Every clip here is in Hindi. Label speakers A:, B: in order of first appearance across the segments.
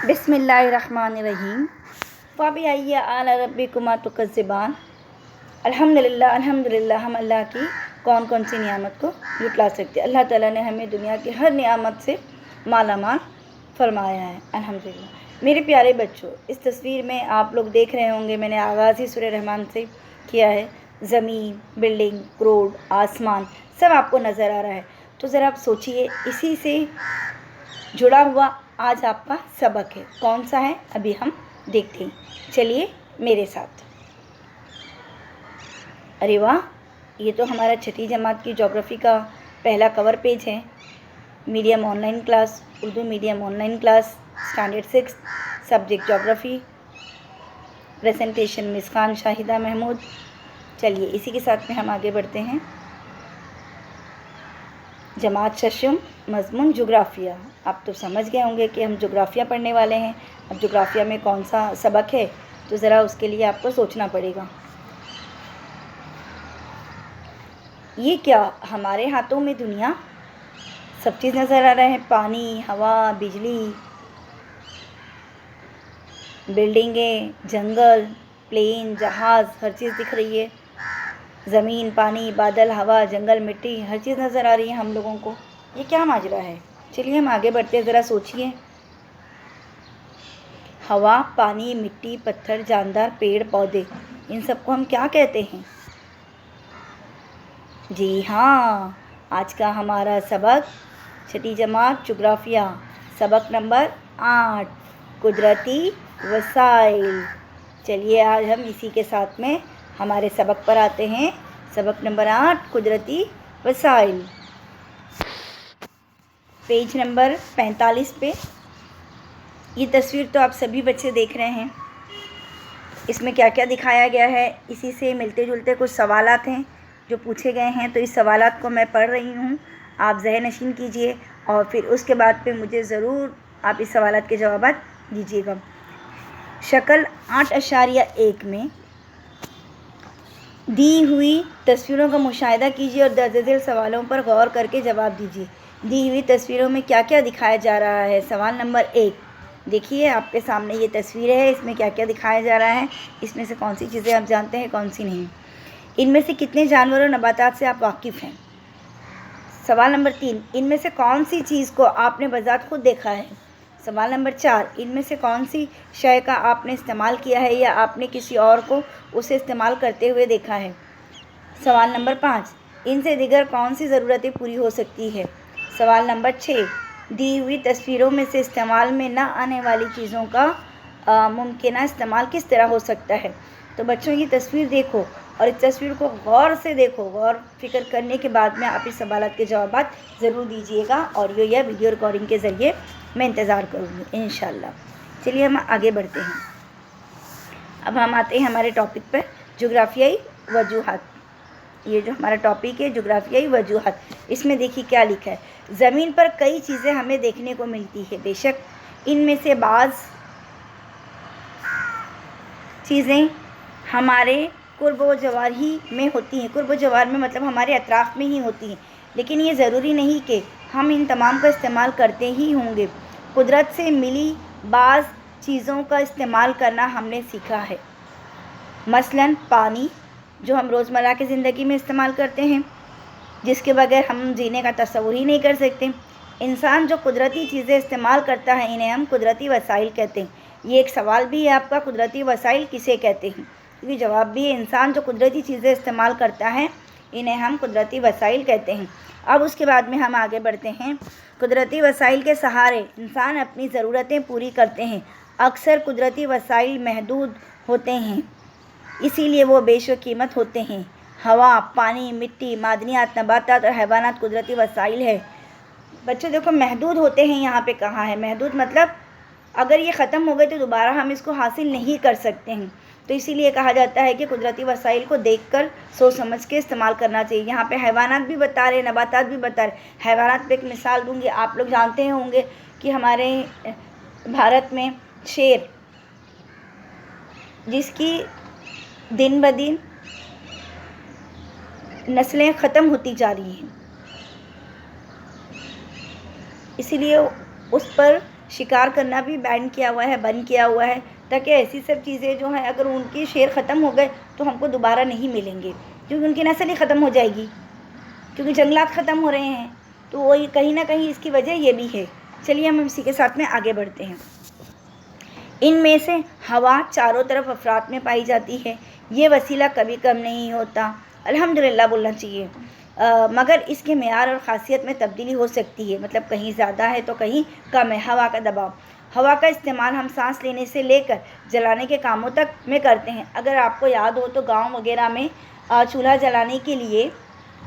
A: बिस्मिल्लाहिर्रहमानिर्रहीम। फ़बिअय्यि आला रब्बिकुमा तुकज़्ज़िबान। अल्हम्दुलिल्लाह अल्हम्दुलिल्लाह, हम अल्लाह की कौन कौन सी नियामत को जुटला सकते हैं। अल्लाह ताला ने हमें दुनिया की हर नियामत से माला माल फरमाया है, अल्हम्दुलिल्लाह। मेरे प्यारे बच्चों, इस तस्वीर में आप लोग देख रहे होंगे, मैंने आगाज़ ही सूरह रहमान से किया है। ज़मीन, बिल्डिंग, रोड, आसमान सब आपको नज़र आ रहा है। तो ज़रा आप सोचिए, इसी से जुड़ा हुआ आज आपका सबक है। कौन सा है अभी हम देखते हैं, चलिए मेरे साथ। अरे वाह, ये तो हमारा छठी जमात की ज्योग्राफी का पहला कवर पेज है। Medium online class, Urdu medium online class, standard 6, subject geography. Presentation miss Khan Shahida Mahmood. चलिए इसी के साथ में हम आगे बढ़ते हैं। जमात शशम, मज़मून जोग्राफिया। आप तो समझ गए होंगे कि हम जोग्राफिया पढ़ने वाले हैं। अब जोग्राफिया में कौन सा सबक है, तो ज़रा उसके लिए आपको सोचना पड़ेगा। ये क्या, हमारे हाथों में दुनिया, सब चीज़ नज़र आ रहा है। पानी, हवा, बिजली, बिल्डिंगें, जंगल, प्लेन, जहाज़, हर चीज़ दिख रही है। ज़मीन, पानी, बादल, हवा, जंगल, मिट्टी, हर चीज़ नज़र आ रही है हम लोगों को। ये क्या माजरा है। चलिए हम आगे बढ़ते हैं, ज़रा सोचिए। हवा, पानी, मिट्टी, पत्थर, जानदार, पेड़ पौधे, इन सबको हम क्या कहते हैं। जी हाँ, आज का हमारा सबक छठी जमात जोग्राफिया, सबक नंबर 8, कुदरती वसाइल। चलिए आज हम इसी के साथ में हमारे सबक पर आते हैं। सबक नंबर 8, कुदरती वसाइल, पेज नंबर 45 पे। ये तस्वीर तो आप सभी बच्चे देख रहे हैं। इसमें क्या क्या दिखाया गया है, इसी से मिलते जुलते कुछ सवालात हैं जो पूछे गए हैं। तो इस सवालात को मैं पढ़ रही हूँ, आप ज़हन नशीन कीजिए और फिर उसके बाद पे मुझे ज़रूर आप इस सवालात के जवाब दीजिएगा। शक्ल 8.1 में दी हुई तस्वीरों का मुशाहिदा कीजिए और दर्ज झेल सवालों पर गौर करके जवाब दीजिए। दी हुई तस्वीरों में क्या क्या दिखाया जा रहा है। सवाल नंबर 1, देखिए आपके सामने ये तस्वीर है, इसमें क्या क्या दिखाया जा रहा है। इसमें से कौन सी चीज़ें आप जानते हैं, कौन सी नहीं। इनमें से कितने जानवर और नबातात से आप वाकिफ़ हैं। सवाल नंबर 3, इनमें से कौन सी चीज़ को आपने बज़ात खुद देखा है। सवाल नंबर 4, इनमें से कौन सी शय का आपने इस्तेमाल किया है या आपने किसी और को उसे इस्तेमाल करते हुए देखा है। सवाल नंबर 5, इनसे दीगर कौन सी ज़रूरतें पूरी हो सकती है। सवाल नंबर 6, दी हुई तस्वीरों में से इस्तेमाल में ना आने वाली चीज़ों का मुमकिना इस्तेमाल किस तरह हो सकता है। तो बच्चों ये तस्वीर देखो और इस तस्वीर को गौर से देखो। गौर फिक्र करने के बाद में आप इस सवालात के जवाब ज़रूर दीजिएगा। ऑडियो या वीडियो रिकॉर्डिंग के ज़रिए मैं इंतज़ार करूँगी इंशाल्लाह। चलिए हम आगे बढ़ते हैं। अब हम आते हैं हमारे टॉपिक पर, जोग्राफियाई वजूहात। ये जो हमारा टॉपिक है जोग्राफियाई वजूहात, इसमें देखिए क्या लिखा है। ज़मीन पर कई चीज़ें हमें देखने को मिलती है, बेशक इनमें से बाज़ चीज़ें हमारे कुर्ब व जवार ही में होती हैं। कुर्ब व जवार में मतलब हमारे अतराफ़ में ही होती हैं, लेकिन ये ज़रूरी नहीं कि हम इन तमाम का इस्तेमाल करते ही होंगे। कुदरत से मिली बाज़ चीज़ों का इस्तेमाल करना हमने सीखा है। मसलन पानी, जो हम रोज़मर्रा की ज़िंदगी में इस्तेमाल करते हैं, जिसके बगैर हम जीने का तस्वुर ही नहीं कर सकते। इंसान जो कुदरती चीज़ें इस्तेमाल करता है, इन्हें हम कुदरती वसाइल कहते हैं। ये एक सवाल भी है आपका, कुदरती वसाइल किसे कहते हैं, क्योंकि जवाब भी है इंसान जो कुदरती चीज़ें इस्तेमाल करता है, इन्हें हम कुदरती वसाइल कहते हैं। अब उसके बाद में हम आगे बढ़ते हैं। कुदरती वसाइल के सहारे इंसान अपनी ज़रूरतें पूरी करते हैं। अक्सर कुदरती वसाइल महदूद होते हैं, इसीलिए वो बेशकीमत होते हैं। हवा, पानी, मिट्टी, मादनियात, नबातात और हैवानात कुदरती वसाइल है। बच्चों देखो, महदूद होते हैं यहाँ पे कहा है। महदूद मतलब अगर ये ख़त्म हो गए तो दोबारा हम इसको हासिल नहीं कर सकते हैं। तो इसीलिए कहा जाता है कि कुदरती वसाइल को देखकर सोच समझ के इस्तेमाल करना चाहिए। यहाँ पे हैवानात भी बता रहे, नबातात भी बता रहे। हैवानात पे एक मिसाल दूँगी, आप लोग जानते होंगे कि हमारे भारत में शेर, जिसकी दिन ब दिन नस्लें ख़त्म होती जा रही हैं, इसीलिए उस पर शिकार करना भी बैन किया हुआ है, बंद किया हुआ है, ताकि ऐसी सब चीज़ें जो हैं अगर उनके शेर ख़त्म हो गए तो हमको दोबारा नहीं मिलेंगे, क्योंकि उनकी नस्ल ही ख़त्म हो जाएगी, क्योंकि जंगलात ख़त्म हो रहे हैं। तो वही कहीं ना कहीं इसकी वजह ये भी है। चलिए हम इसी के साथ में आगे बढ़ते हैं। इनमें से हवा चारों तरफ अफरात में पाई जाती है। ये वसीला कभी कम नहीं होता, अल्हम्दुलिल्लाह बोलना चाहिए। मगर इसके मेयार और ख़ासियत में तब्दीली हो सकती है, मतलब कहीं ज़्यादा है तो कहीं कम है। हवा का दबाव, हवा का इस्तेमाल हम सांस लेने से लेकर जलाने के कामों तक में करते हैं। अगर आपको याद हो तो गांव वगैरह में चूल्हा जलाने के लिए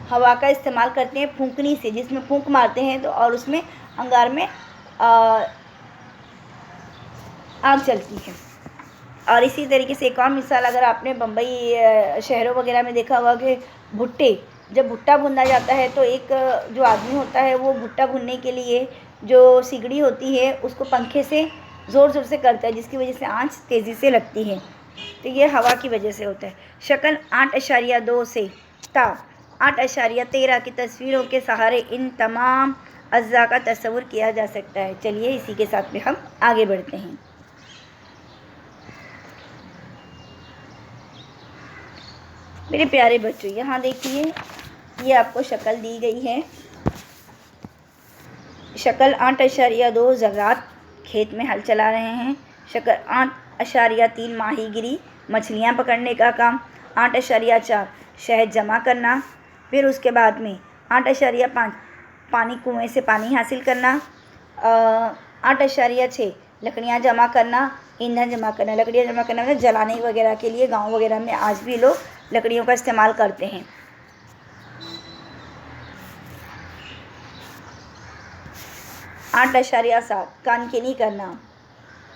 A: हवा का इस्तेमाल करते हैं, फूंकनी से, जिसमें फूंक मारते हैं तो और उसमें अंगार में आग चलती है। और इसी तरीके से एक और मिसाल, अगर आपने बम्बई शहरों वगैरह में देखा होगा कि भुट्टे, जब भुट्टा भुना जाता है तो एक जो आदमी होता है वो भुट्टा भुनने के लिए जो सिगड़ी होती है उसको पंखे से ज़ोर ज़ोर से करता है, जिसकी वजह से आंच तेज़ी से लगती है। तो ये हवा की वजह से होता है। शक्ल 8.2 से ता 8.13 की तस्वीरों के सहारे इन तमाम अज्जा का तस्वुर किया जा सकता है। चलिए इसी के साथ में हम आगे बढ़ते हैं। मेरे प्यारे बच्चों, यहाँ देखिए ये आपको शक्ल दी गई है। शक्ल 8.2 ज़र्रात खेत में हल चला रहे हैं। शक्ल 8.3 माहीगिरी मछलियाँ पकड़ने का काम। 8.4 शहद जमा करना। फिर उसके बाद में 8.5 पानी, कुएं से पानी हासिल करना। 8.6 लकड़ियाँ जमा करना, ईंधन जमा करना। लकड़ियाँ जमा करना मतलब जलाने वगैरह के लिए गांव वगैरह में आज भी लोग लकड़ियों का इस्तेमाल करते हैं। 8.7 कानकिनी करना।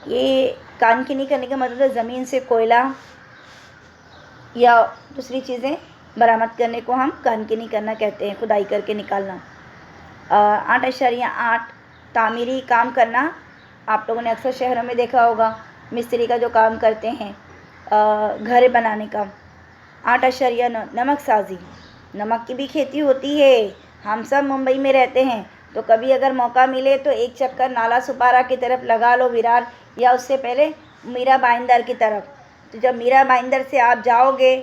A: ये कानकिनी करने का मतलब है ज़मीन से कोयला या दूसरी चीज़ें बरामद करने को हम कानकिनी करना कहते हैं, खुदाई करके निकालना। 8.8 तामीरी काम करना। आप लोगों ने अक्सर शहरों में देखा होगा मिस्त्री का जो काम करते हैं घर बनाने का। 8.9 नमक साजी, नमक की भी खेती होती है। हम सब मुंबई में रहते हैं तो कभी अगर मौका मिले तो एक चक्कर नाला सुपारा की तरफ लगा लो, विरार, या उससे पहले मीरा भाईंदर की तरफ। तो जब मीरा भाईंदर से आप जाओगे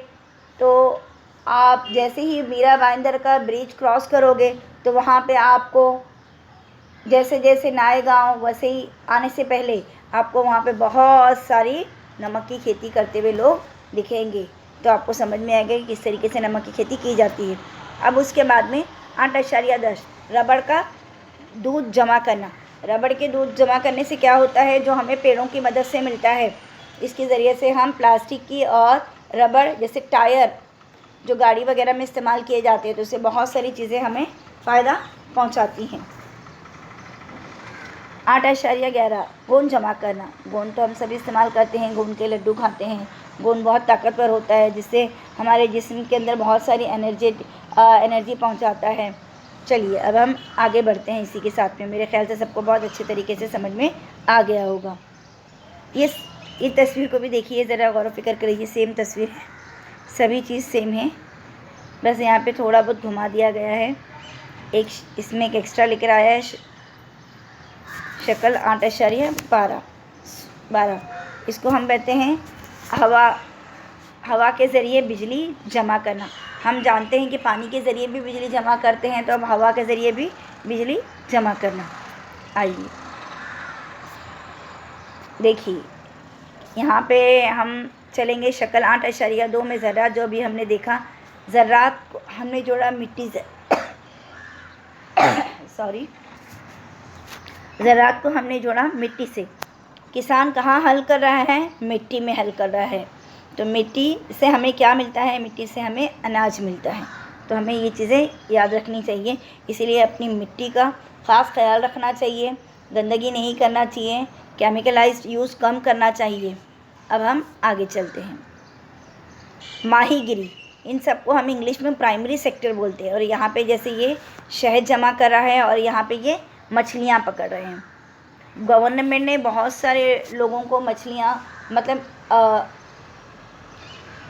A: तो आप जैसे ही मीरा भाईंदर का ब्रिज क्रॉस करोगे तो वहाँ पे आपको जैसे जैसे नाए गाँव वैसे ही आने से पहले आपको वहाँ पे बहुत सारी नमक की खेती करते हुए लोग दिखेंगे। तो आपको समझ में आएगा कि किस तरीके से नमक की खेती की जाती है। अब उसके बाद में 8.10 रबड़ का दूध जमा करना। रबड़ के दूध जमा करने से क्या होता है, जो हमें पेड़ों की मदद से मिलता है, इसके ज़रिए से हम प्लास्टिक की और रबड़ जैसे टायर जो गाड़ी वगैरह में इस्तेमाल किए जाते हैं तो उससे बहुत सारी चीज़ें हमें फ़ायदा पहुंचाती हैं। 8.11 गोंद जमा करना। गोंद तो हम सभी इस्तेमाल करते हैं, गोंद के लड्डू खाते हैं। गोंद बहुत ताकतवर होता है जिससे हमारे जिस्म के अंदर बहुत सारी एनर्जी पहुंचाता है। चलिए अब हम आगे बढ़ते हैं इसी के साथ में। मेरे ख्याल से सबको बहुत अच्छे तरीके से समझ में आ गया होगा। ये तस्वीर को भी देखिए, ज़रा गौर फ़िक्र करिए। सेम तस्वीर है, सभी चीज़ सेम है, बस यहाँ पे थोड़ा बहुत घुमा दिया गया है। इसमें एक एक्स्ट्रा लेकर आया है शक्ल 8.12। इसको हम कहते हैं हवा के ज़रिए बिजली जमा करना। हम जानते हैं कि पानी के ज़रिए भी बिजली जमा करते हैं, तो अब हवा के ज़रिए भी बिजली जमा करना। आइए देखिए यहाँ पे हम चलेंगे शक्ल 8.2 में ज़र्रात जो भी हमने देखा। ज़र्रात को हमने जोड़ा मिट्टी से ज़र्रात को हमने जोड़ा मिट्टी से। किसान कहाँ हल कर रहा है, मिट्टी में हल कर रहा है। तो मिट्टी से हमें क्या मिलता है, मिट्टी से हमें अनाज मिलता है। तो हमें ये चीज़ें याद रखनी चाहिए, इसीलिए अपनी मिट्टी का ख़ास ख्याल रखना चाहिए, गंदगी नहीं करना चाहिए, केमिकलाइज्ड यूज़ कम करना चाहिए। अब हम आगे चलते हैं। माहीगिरी, इन सबको हम इंग्लिश में प्राइमरी सेक्टर बोलते हैं। और यहाँ पे जैसे ये शहद जमा कर रहा है और यहाँ पे ये मछलियाँ पकड़ रहे हैं। गवर्नमेंट ने बहुत सारे लोगों को मछलियाँ मतलब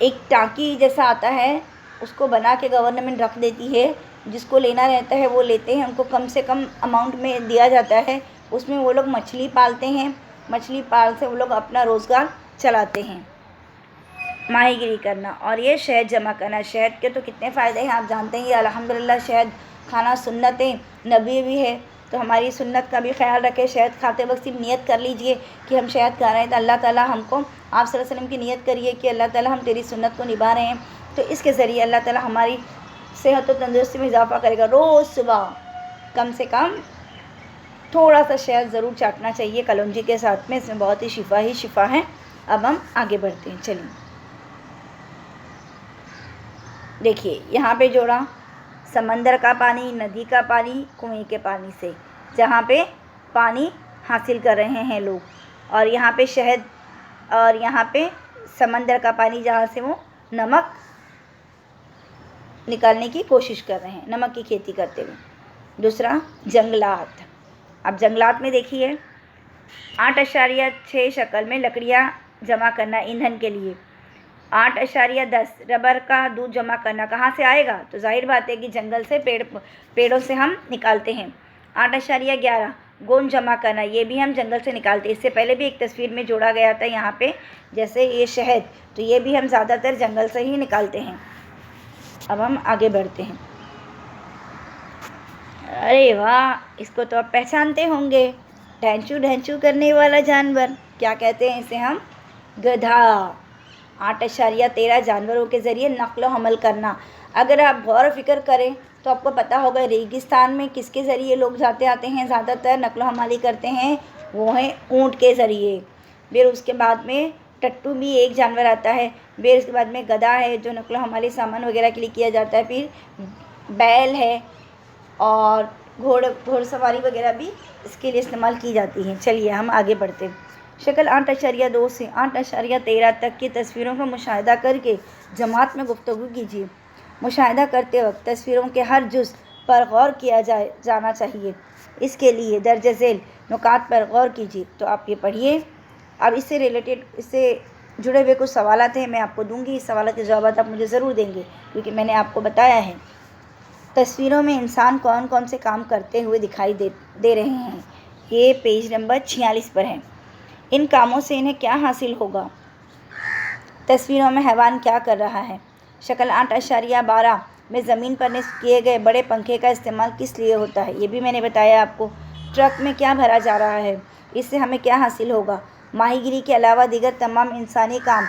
A: एक टाँकी जैसा आता है उसको बना के गवर्नमेंट रख देती है। जिसको लेना रहता है वो लेते हैं, उनको कम से कम अमाउंट में दिया जाता है उसमें वो लोग मछली पालते हैं, मछली पाल से वो लोग अपना रोज़गार चलाते हैं। माहीगिरी करना और ये शहद जमा करना। शहद के तो कितने फ़ायदे हैं आप जानते हैं। अल्हम्दुलिल्लाह शहद खाना सुन्नत नबी भी है, तो हमारी सुन्नत का भी ख्याल रखें। शहद खाते वक्त सिर्फ नियत कर लीजिए कि हम शहद खा रहे हैं, तो अल्लाह ताला हमको, आप सल्लल्लाहु अलैहि वसल्लम की नियत करिए कि अल्लाह ताला हम तेरी सुन्नत को निभा रहे हैं, तो इसके ज़रिए अल्लाह ताला हमारी सेहत और तंदुरुस्ती में इजाफ़ा करेगा। रोज़ सुबह कम से कम थोड़ा सा शहद ज़रूर चाटना चाहिए कलौंजी के साथ में, इसमें बहुत ही शिफा है। अब हम आगे बढ़ते हैं। चलिए देखिए यहाँ पे जोड़ा समंदर का पानी, नदी का पानी, कुएं के पानी से, जहाँ पे पानी हासिल कर रहे हैं लोग, और यहाँ पे शहद, और यहाँ पे समंदर का पानी जहाँ से वो नमक निकालने की कोशिश कर रहे हैं, नमक की खेती करते हुए। दूसरा जंगलात। अब जंगलात में देखिए 8.6 शकल में लकड़ियाँ जमा करना ईंधन के लिए। 8.10 रबर का दूध जमा करना। कहाँ से आएगा? तो जाहिर बात है कि जंगल से, पेड़ों से हम निकालते हैं। 8.11 गोंद जमा करना, ये भी हम जंगल से निकालते हैं। इससे पहले भी एक तस्वीर में जोड़ा गया था यहाँ पे, जैसे ये शहद, तो ये भी हम ज़्यादातर जंगल से ही निकालते हैं। अब हम आगे बढ़ते हैं। अरे वाह, इसको तो आप पहचानते होंगे, ढैंचू ढैंचू करने वाला जानवर, क्या कहते हैं इसे हम? गधा। 8.13 जानवरों के ज़रिए नक़्ल हमल करना। अगर आप गौर फ़िक्र करें तो आपको पता होगा रेगिस्तान में किसके ज़रिए लोग जाते आते हैं, ज़्यादातर नक़्ल हमाली करते हैं, वो हैं ऊँट के ज़रिए। फिर उसके बाद में टट्टू भी एक जानवर आता है, फिर उसके बाद में गधा है जो नक़्ल हमाली सामान वगैरह के लिए किया जाता है, फिर बैल है, और घोड़सवारी वगैरह भी इसके लिए इस्तेमाल की जाती है। चलिए हम आगे बढ़ते हैं। शक्ल 8.2 से 8.13 तक की तस्वीरों का मुशाहिदा करके जमात में गुफ्तगू कीजिए। मुशाहिदा करते वक्त तस्वीरों के हर जुज़ पर गौर किया जाना चाहिए। इसके लिए दर्ज झेल नुकात पर गौर कीजिए। तो आप ये पढ़िए। अब इससे रिलेटेड, इससे जुड़े हुए कुछ सवालात हैं, मैं आपको दूंगी। इस सवाल के जवाब आप मुझे ज़रूर देंगे, क्योंकि मैंने आपको बताया है तस्वीरों में इंसान कौन कौन से काम करते हुए दिखाई दे रहे हैं। ये पेज नंबर 46 पर है। इन कामों से इन्हें क्या हासिल होगा? तस्वीरों में हैवान क्या कर रहा है? शक्ल 8.12 में ज़मीन पर निस्ब किए गए बड़े पंखे का इस्तेमाल किस लिए होता है? ये भी मैंने बताया आपको। ट्रक में क्या भरा जा रहा है? इससे हमें क्या हासिल होगा? माहीगिरी के अलावा दीगर तमाम इंसानी काम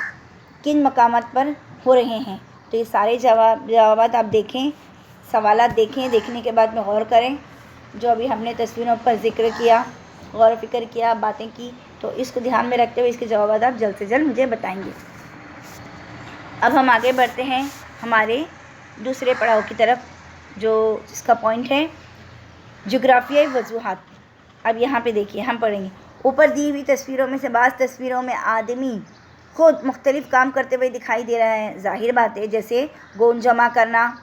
A: किन मकामात पर हो रहे हैं? तो ये सारे जवाब आप देखें, सवालात देखें, देखने के बाद में गौर करें। जो अभी हमने तस्वीरों पर ज़िक्र किया, गौर फ़िक्र किया, बातें की, तो इसको ध्यान में रखते हुए इसके जवाब आप जल्द से जल्द मुझे बताएंगे। अब हम आगे बढ़ते हैं हमारे दूसरे पड़ाव की तरफ, जो इसका पॉइंट है जोग्राफियाई वजूहात। अब यहाँ पे देखिए, हम पढ़ेंगे। ऊपर दी हुई तस्वीरों में से बाज़ तस्वीरों में आदमी खुद मुख्तलिफ़ काम करते हुए दिखाई दे रहा है। ज़ाहिर बात है, जैसे गोंद जमा करना,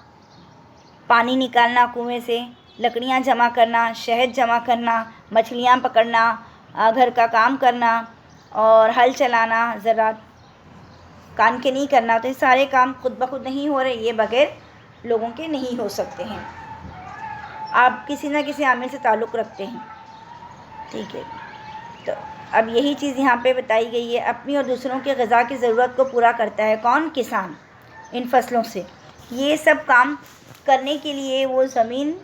A: पानी निकालना कुएं से, लकड़ियाँ जमा करना, शहद जमा करना, मछलियाँ पकड़ना, घर का काम करना और हल चलाना, ज़रात कान के नहीं करना। तो ये सारे काम खुद ब खुद नहीं हो रहे, ये बग़ैर लोगों के नहीं हो सकते हैं। आप किसी न किसी आमिल से ताल्लुक़ रखते हैं, ठीक है। तो अब यही चीज़ यहाँ पे बताई गई है। अपनी और दूसरों के ग़िज़ा की ज़रूरत को पूरा करता है कौन? किसान। इन फसलों से ये सब काम करने के लिए वो ज़मीन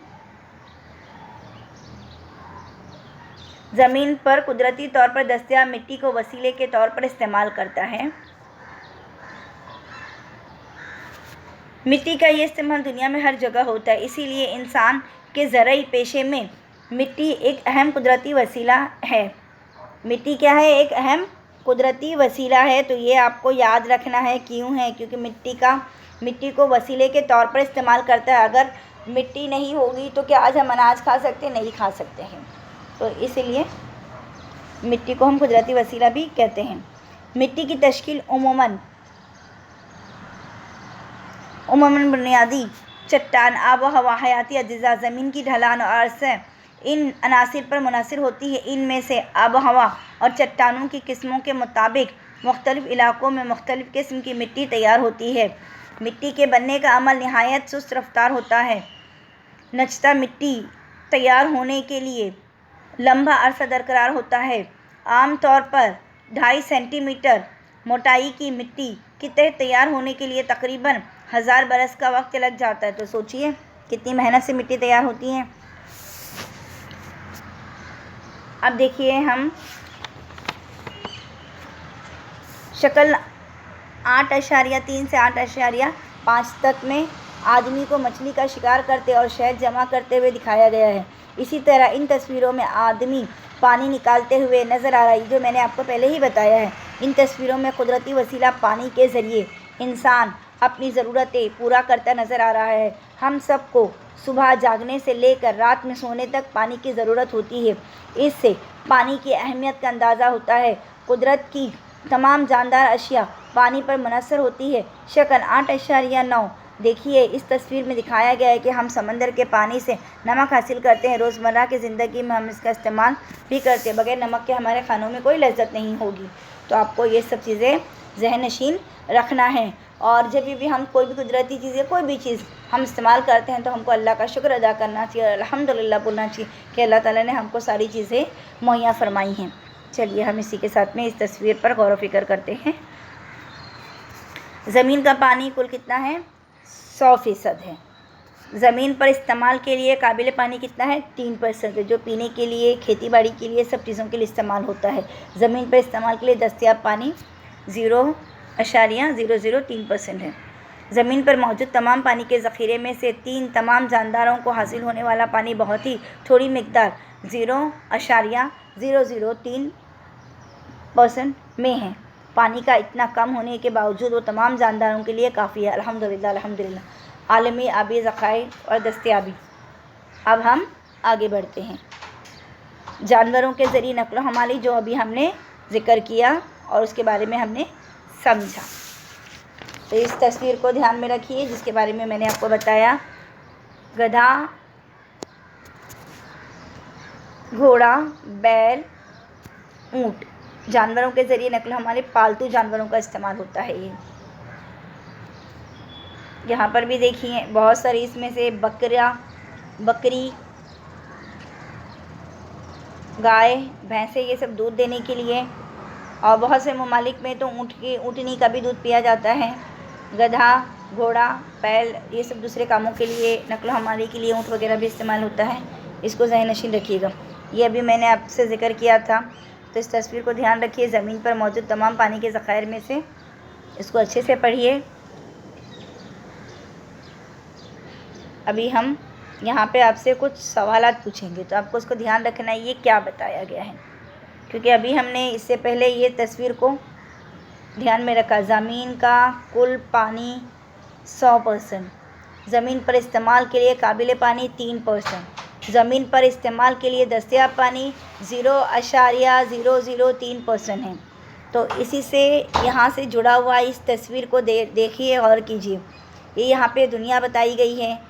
A: पर कुदरती तौर पर दस्तयाब मिट्टी को वसीले के तौर पर इस्तेमाल करता है। मिट्टी का ये इस्तेमाल दुनिया में हर जगह होता है, इसीलिए इंसान के ज़राई पेशे में मिट्टी एक अहम कुदरती वसीला है। मिट्टी क्या है? एक अहम कुदरती वसीला है। तो ये आपको याद रखना है। क्यों है? क्योंकि मिट्टी को वसीले के तौर पर इस्तेमाल करता है। अगर मिट्टी नहीं होगी तो क्या आज हम अनाज खा सकते? नहीं खा सकते हैं। तो इसलिए मिट्टी को हम कुदरती वसीला भी कहते हैं। मिट्टी की तश्कील उमूमन बुनियादी चट्टान, आब व हवा, हयाती अज़्ज़ा, ज़मीन की ढलान और अरसा इन अनासिर पर मुनहसर होती है। इनमें से आब हवा और चट्टानों की किस्मों के मुताबिक मुख्तलिफ़ इलाक़ों में मुख्तलिफ़ किस्म की मिट्टी तैयार होती है। मिट्टी के बनने का अमल नहायत सुस्त रफ्तार होता है। नचता मिट्टी तैयार होने के लिए लंबा अरसा बरकरार होता है। आमतौर पर 2.5 सेंटीमीटर मोटाई की मिट्टी की तह तैयार होने के लिए तकरीबन 1000 बरस का वक्त लग जाता है। तो सोचिए कितनी मेहनत से मिट्टी तैयार होती है। अब देखिए हम शक्ल 8.3 से 8.5 तक में आदमी को मछली का शिकार करते और शहद जमा करते हुए दिखाया गया है। इसी तरह इन तस्वीरों में आदमी पानी निकालते हुए नज़र आ रहा है, जो मैंने आपको पहले ही बताया है। इन तस्वीरों में कुदरती वसीला पानी के ज़रिए इंसान अपनी ज़रूरतें पूरा करता नज़र आ रहा है। हम सबको सुबह जागने से लेकर रात में सोने तक पानी की ज़रूरत होती है। इससे पानी की अहमियत का अंदाज़ा होता है। कुदरत की तमाम जानदार अशिया पानी पर मुनहसर होती है। शक्ल 8.9 देखिए, इस तस्वीर में दिखाया गया है कि हम समंदर के पानी से नमक हासिल करते हैं। रोज़मर्रा की ज़िंदगी में हम इसका इस्तेमाल भी करते हैं। बगैर नमक के हमारे खानों में कोई लज्जत नहीं होगी। तो आपको ये सब चीज़ें ज़हन नशीन रखना है। और जब भी हम कोई भी कुदरती चीज़ या कोई भी चीज़ हम इस्तेमाल करते हैं तो हमको अल्लाह का शुक्र अदा करना चाहिए, अल्हम्दुलिल्लाह बोलना चाहिए कि अल्लाह ताला ने हमको सारी चीज़ें मुहैया फरमाई हैं। चलिए हम इसी के साथ में इस तस्वीर पर गौर व फिक्र करते हैं। ज़मीन का पानी कुल कितना है? 100% है। ज़मीन पर इस्तेमाल के लिए काबिल पानी कितना है? 3% है, जो पीने के लिए, खेती बाड़ी के लिए, सब चीज़ों के लिए इस्तेमाल होता है। ज़मीन पर इस्तेमाल के लिए दस्तयाब पानी 0.003% है। ज़मीन पर मौजूद तमाम पानी के ज़ख़ीरे में से तमाम जानदारों को हासिल होने वाला पानी बहुत ही थोड़ी मिकदार 0.003% में है। पानी का इतना कम होने के बावजूद वो तमाम जानदारों के लिए काफ़ी है। अल्हम्दुलिल्लाह अल्हम्दुलिल्लाह। आलमी आबी ज़ख़ायर और दस्तयाबी। अब हम आगे बढ़ते हैं। जानवरों के ज़रिए नक़्ल हमाली, जो अभी हमने ज़िक्र किया और उसके बारे में हमने समझा। तो इस तस्वीर को ध्यान में रखिए जिसके बारे में मैंने आपको बताया। गधा, घोड़ा, बैल, ऊँट जानवरों के ज़रिए नक़्ल हमारे पालतू जानवरों का इस्तेमाल होता है। ये यहाँ पर भी देखिए बहुत सारी इसमें से बकरी, गाय, भैंसें, ये सब दूध देने के लिए। और बहुत से ममालिक में तो ऊँटनी का भी दूध पिया जाता है। गधा, घोड़ा, बैल, ये सब दूसरे कामों के लिए, नक़्ल हमाली के लिए ऊँट वगैरह भी इस्तेमाल होता है। इसको ज़हन नशीन रखिएगा। ये अभी मैंने आपसे ज़िक्र किया था। तो इस तस्वीर को ध्यान रखिए। ज़मीन पर मौजूद तमाम पानी के ज़ख़ायर में से इसको अच्छे से पढ़िए। अभी हम यहाँ पे आपसे कुछ सवालात पूछेंगे, तो आपको उसको ध्यान रखना है ये क्या बताया गया है, क्योंकि अभी हमने इससे पहले ये तस्वीर को ध्यान में रखा। ज़मीन का कुल पानी 100%, ज़मीन पर इस्तेमाल के लिए काबिल पानी 3%, ज़मीन पर इस्तेमाल के लिए दस्तयाब पानी 0.003% है। तो इसी से यहाँ से जुड़ा हुआ इस तस्वीर को देखिए और कीजिए। ये यहाँ पे दुनिया बताई गई है।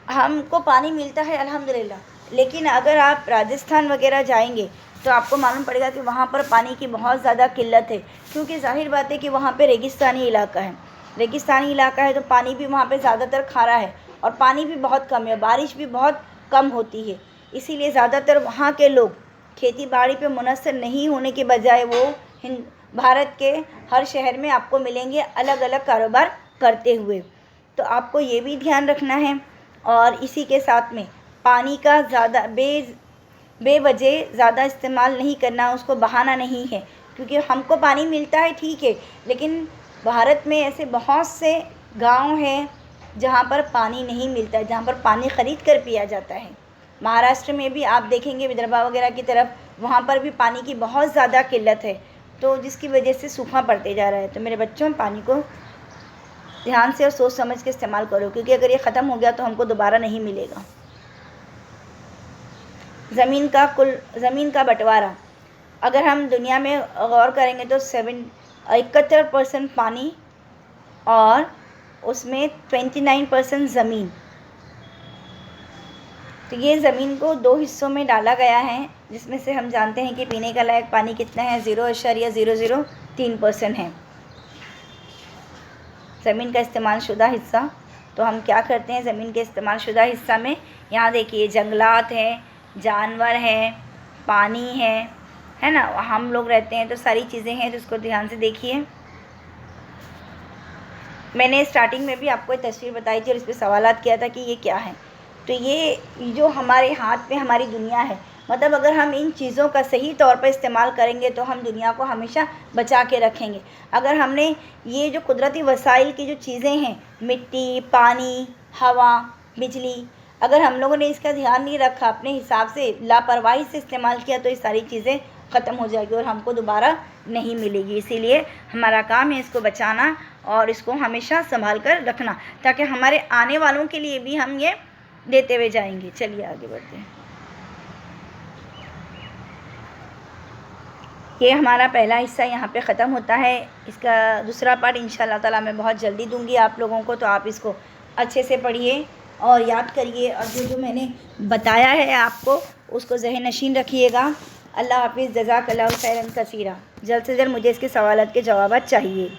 A: हमको पानी मिलता है अल्हम्दुलिल्लाह, लेकिन अगर आप राजस्थान वगैरह जाएंगे तो आपको मालूम पड़ेगा कि वहाँ पर पानी की बहुत ज़्यादा किल्लत है, क्योंकि ज़ाहिर बात है कि वहाँ पे रेगिस्तानी इलाका है। रेगिस्तानी इलाका है तो पानी भी वहाँ पे ज़्यादातर खारा है और पानी भी बहुत कम है, बारिश भी बहुत कम होती है। इसीलिए ज़्यादातर वहाँ के लोग खेती बाड़ी पे मुनहसर नहीं होने के बजाय वो भारत के हर शहर में आपको मिलेंगे अलग अलग कारोबार करते हुए। तो आपको ये भी ध्यान रखना है। और इसी के साथ में पानी का ज़्यादा बेवजह ज़्यादा इस्तेमाल नहीं करना, उसको बहाना नहीं है, क्योंकि हमको पानी मिलता है ठीक है, लेकिन भारत में ऐसे बहुत से गांव हैं जहां पर पानी नहीं मिलता है, जहां पर पानी ख़रीद कर पिया जाता है। महाराष्ट्र में भी आप देखेंगे, विदर्भा वगैरह की तरफ, वहाँ पर भी पानी की बहुत ज़्यादा किल्लत है, तो जिसकी वजह से सूखा पड़ते जा रहा है। तो मेरे बच्चों, पानी को ध्यान से और सोच समझ के इस्तेमाल करो, क्योंकि अगर ये ख़त्म हो गया तो हमको दोबारा नहीं मिलेगा। ज़मीन का बंटवारा अगर हम दुनिया में गौर करेंगे तो 71% पानी और उसमें 29% ज़मीन। तो ये ज़मीन को 2 हिस्सों में डाला गया है, जिसमें से हम जानते हैं कि पीने का लायक पानी कितना है, 0.003% है। ज़मीन का इस्तेमाल शुदा हिस्सा, तो हम क्या करते हैं ज़मीन के इस्तेमाल शुदा हिस्सा में, यहाँ देखिए जंगलात हैं, जानवर हैं, पानी है ना, हम लोग रहते हैं तो सारी चीज़ें हैं, तो उसको ध्यान से देखिए। मैंने स्टार्टिंग में भी आपको एक तस्वीर बताई थी और इस पर सवालात किया था कि ये क्या है। तो ये जो हमारे हाथ में हमारी दुनिया है, मतलब अगर हम इन चीज़ों का सही तौर पर इस्तेमाल करेंगे तो हम दुनिया को हमेशा बचा के रखेंगे। अगर हमने ये जो कुदरती वसाइल की जो चीज़ें हैं, मिट्टी, पानी, हवा, बिजली, अगर हम लोगों ने इसका ध्यान नहीं रखा, अपने हिसाब से लापरवाही से इस्तेमाल किया, तो ये सारी चीज़ें ख़त्म हो जाएगी और हमको दोबारा नहीं मिलेगी। इसीलिए हमारा काम है इसको बचाना और इसको हमेशा संभाल कर रखना, ताकि हमारे आने वालों के लिए भी हम ये देते हुए जाएंगे। चलिए आगे बढ़ते हैं। ये हमारा पहला हिस्सा यहाँ पे ख़त्म होता है। इसका दूसरा पार्ट इंशाल्लाह ताला मैं बहुत जल्दी दूंगी आप लोगों को, तो आप इसको अच्छे से पढ़िए और याद करिए, और जो जो मैंने बताया है आपको उसको ज़हन नशीन रखिएगा। अल्लाह हाफिज़, जज़ाकल्लाहु खैरन कसीरा। जल्द से जल्द मुझे इसके सवालात के जवाब चाहिए।